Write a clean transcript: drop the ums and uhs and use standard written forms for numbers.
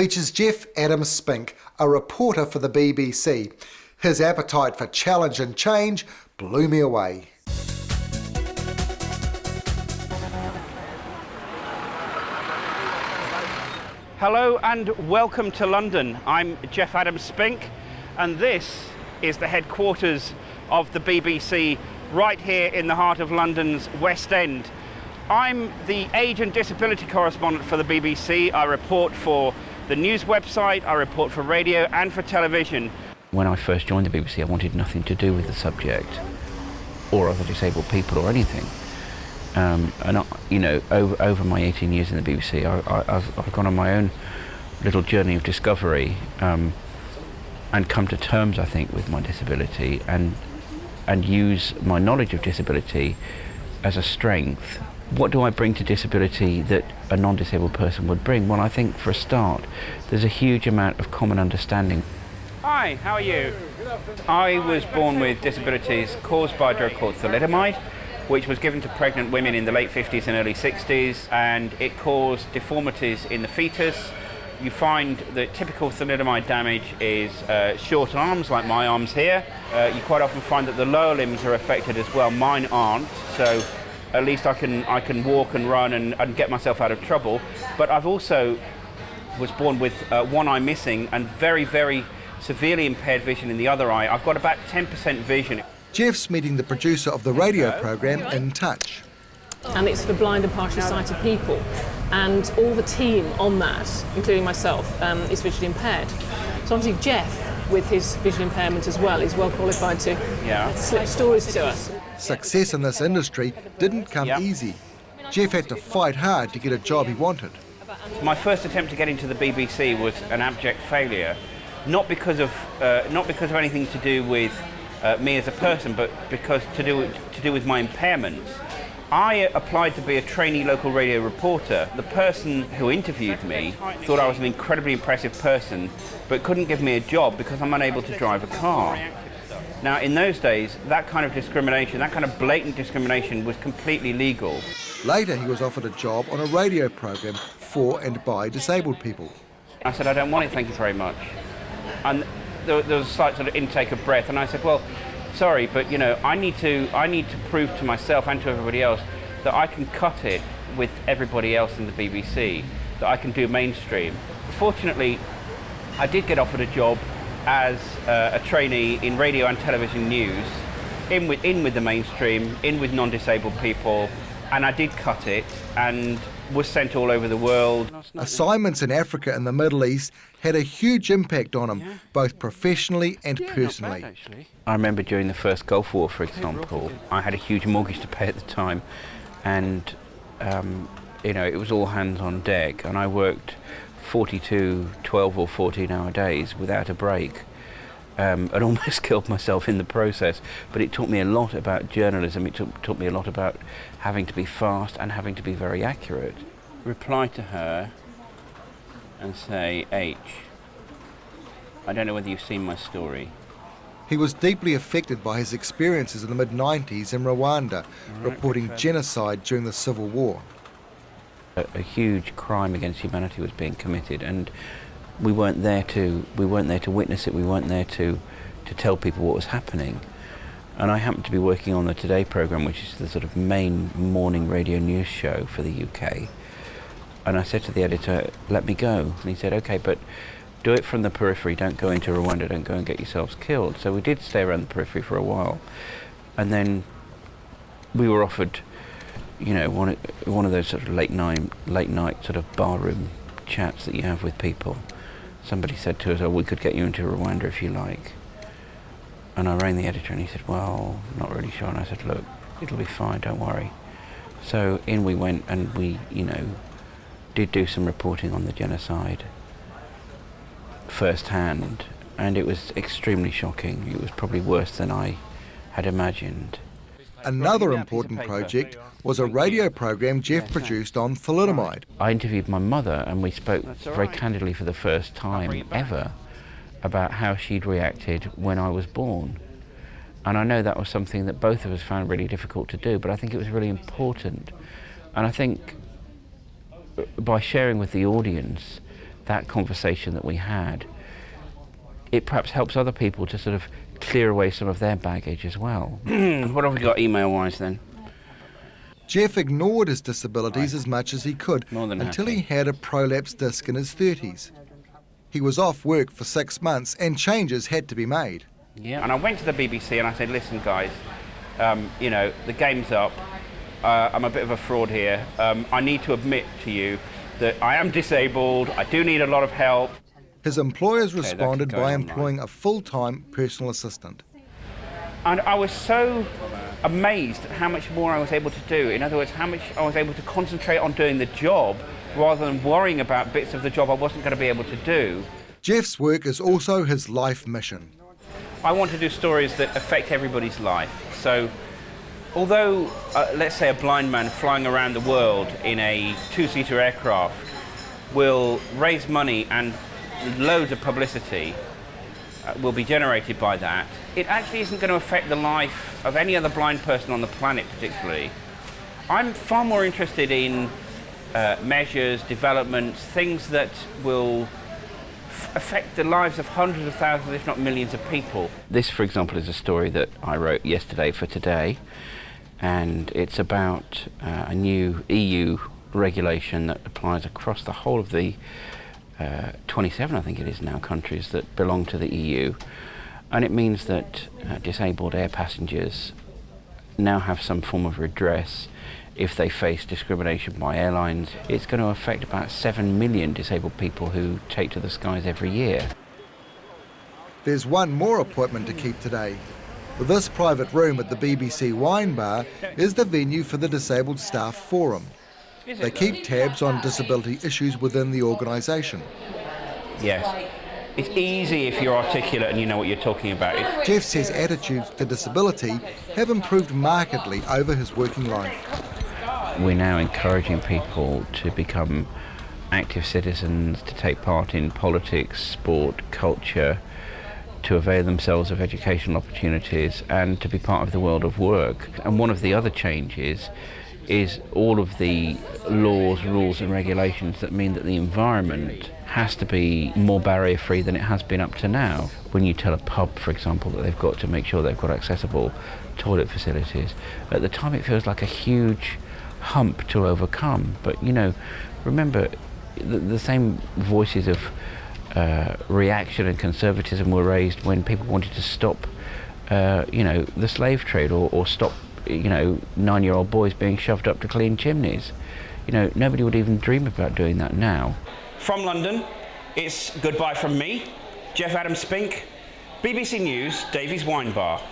features Geoff Adams-Spinks, a reporter for the BBC. His appetite for challenge and change blew me away. Hello and welcome to London. I'm Geoff Adams-Spinks and this is the headquarters of the BBC right here in the heart of London's West End. I'm the age and disability correspondent for the BBC. I report for the news website, I report for radio and for television. When I first joined the BBC, I wanted nothing to do with the subject or other disabled people or anything. Over my 18 years in the BBC, I've gone on my own little journey of discovery and come to terms, I think, with my disability and use my knowledge of disability as a strength. What do I bring to disability that a non-disabled person would bring? Well, I think for a start, there's a huge amount of common understanding. Hi, how are you? I was born with disabilities caused by a drug called thalidomide, which was given to pregnant women in the late 50s and early 60s, and it caused deformities in the fetus. You find that typical thalidomide damage is short arms, like my arms here. You quite often find that the lower limbs are affected as well. Mine aren't, so at least I can walk and run and get myself out of trouble. But I've also was born with one eye missing and very, very severely impaired vision in the other eye. I've got about 10% vision. Geoff's meeting the producer of the radio programme In Touch. And it's for blind and partially sighted people. And all the team on that, including myself, is visually impaired. So obviously Geoff, with his visual impairment as well, is well qualified to slip stories to us. Success in this industry didn't come easy. Geoff had to fight hard to get a job he wanted. My first attempt to get into the BBC was an abject failure, not because of anything to do with me as a person, but because to do with my impairments. I applied to be a trainee local radio reporter. The person who interviewed me thought I was an incredibly impressive person, but couldn't give me a job because I'm unable to drive a car. Now, in those days, that kind of discrimination, that kind of blatant discrimination was completely legal. Later, he was offered a job on a radio programme for and by disabled people. I said, I don't want it, thank you very much. And there was a slight sort of intake of breath, and I said, well, sorry, but I need to prove to myself and to everybody else that I can cut it with everybody else in the BBC, that I can do mainstream. Fortunately, I did get offered a job as a trainee in radio and television news, in with the mainstream, in with non-disabled people, and I did cut it and was sent all over the world. Assignments in Africa and the Middle East had a huge impact on him, both professionally and personally. Not bad, actually. I remember during the first Gulf War, for example, I had a huge mortgage to pay at the time, and it was all hands on deck, and I worked 42, 12 or 14-hour days without a break. And almost killed myself in the process, but it taught me a lot about journalism. It taught me a lot about having to be fast and having to be very accurate. Reply to her and say, H, I don't know whether you've seen my story. He was deeply affected by his experiences in the mid-90s in Rwanda, reporting genocide during the Civil War. A huge crime against humanity was being committed, and we weren't there to witness it. We weren't there to tell people what was happening. And I happened to be working on the Today programme, which is the sort of main morning radio news show for the UK. And I said to the editor, let me go. And he said, okay, but do it from the periphery. Don't go into Rwanda. Don't go and get yourselves killed. So we did stay around the periphery for a while. And then we were offered, one of those sort of late night sort of barroom chats that you have with people. Somebody said to us, oh, we could get you into Rwanda if you like. And I rang the editor and he said, well, not really sure. And I said, look, it'll be fine, don't worry. So in we went, and we, did do some reporting on the genocide firsthand, and it was extremely shocking. It was probably worse than I had imagined. Another important project was a radio programme Geoff produced on thalidomide. I interviewed my mother, and we spoke very candidly for the first time ever about how she'd reacted when I was born. And I know that was something that both of us found really difficult to do, but I think it was really important. And I think by sharing with the audience that conversation that we had, it perhaps helps other people to sort of clear away some of their baggage as well. What have we got email-wise then? Geoff ignored his disabilities as much as he could More than until happy. he had a prolapse disc in his 30s. He was off work for 6 months and changes had to be made. Yeah. And I went to the BBC and I said, listen guys, you know, the game's up. I'm a bit of a fraud here. I need to admit to you that I am disabled. I do need a lot of help. His employers that could responded go by online. employing a full-time personal assistant. And I was so amazed at how much more I was able to do. In other words, how much I was able to concentrate on doing the job rather than worrying about bits of the job I wasn't going to be able to do. Geoff's work is also his life mission. I want to do stories that affect everybody's life. So, although, let's say a blind man flying around the world in a two-seater aircraft will raise money and loads of publicity will be generated by that, it actually isn't going to affect the life of any other blind person on the planet particularly. I'm far more interested in measures, developments, things that will affect the lives of hundreds of thousands, if not millions of people. This, for example, is a story that I wrote yesterday for today, and it's about a new EU regulation that applies across the whole of the 27, I think it is now, countries that belong to the EU. And it means that disabled air passengers now have some form of redress if they face discrimination by airlines. It's going to affect about 7 million disabled people who take to the skies every year. There's one more appointment to keep today. This private room at the BBC Wine Bar is the venue for the Disabled Staff Forum. They keep tabs on disability issues within the organisation. Yes. It's easy if you're articulate and you know what you're talking about. Geoff says attitudes to disability have improved markedly over his working life. We're now encouraging people to become active citizens, to take part in politics, sport, culture, to avail themselves of educational opportunities and to be part of the world of work. And one of the other changes is all of the laws, rules and regulations that mean that the environment has to be more barrier-free than it has been up to now. When you tell a pub, for example, that they've got to make sure they've got accessible toilet facilities, at the time it feels like a huge hump to overcome. But, you know, remember, the same voices of reaction and conservatism were raised when people wanted to stop, you know, the slave trade or stop, you know, 9-year-old boys being shoved up to clean chimneys. You know, nobody would even dream about doing that now. From London, it's goodbye from me, Geoff Adams-Spinks, BBC News, Davies Wine Bar.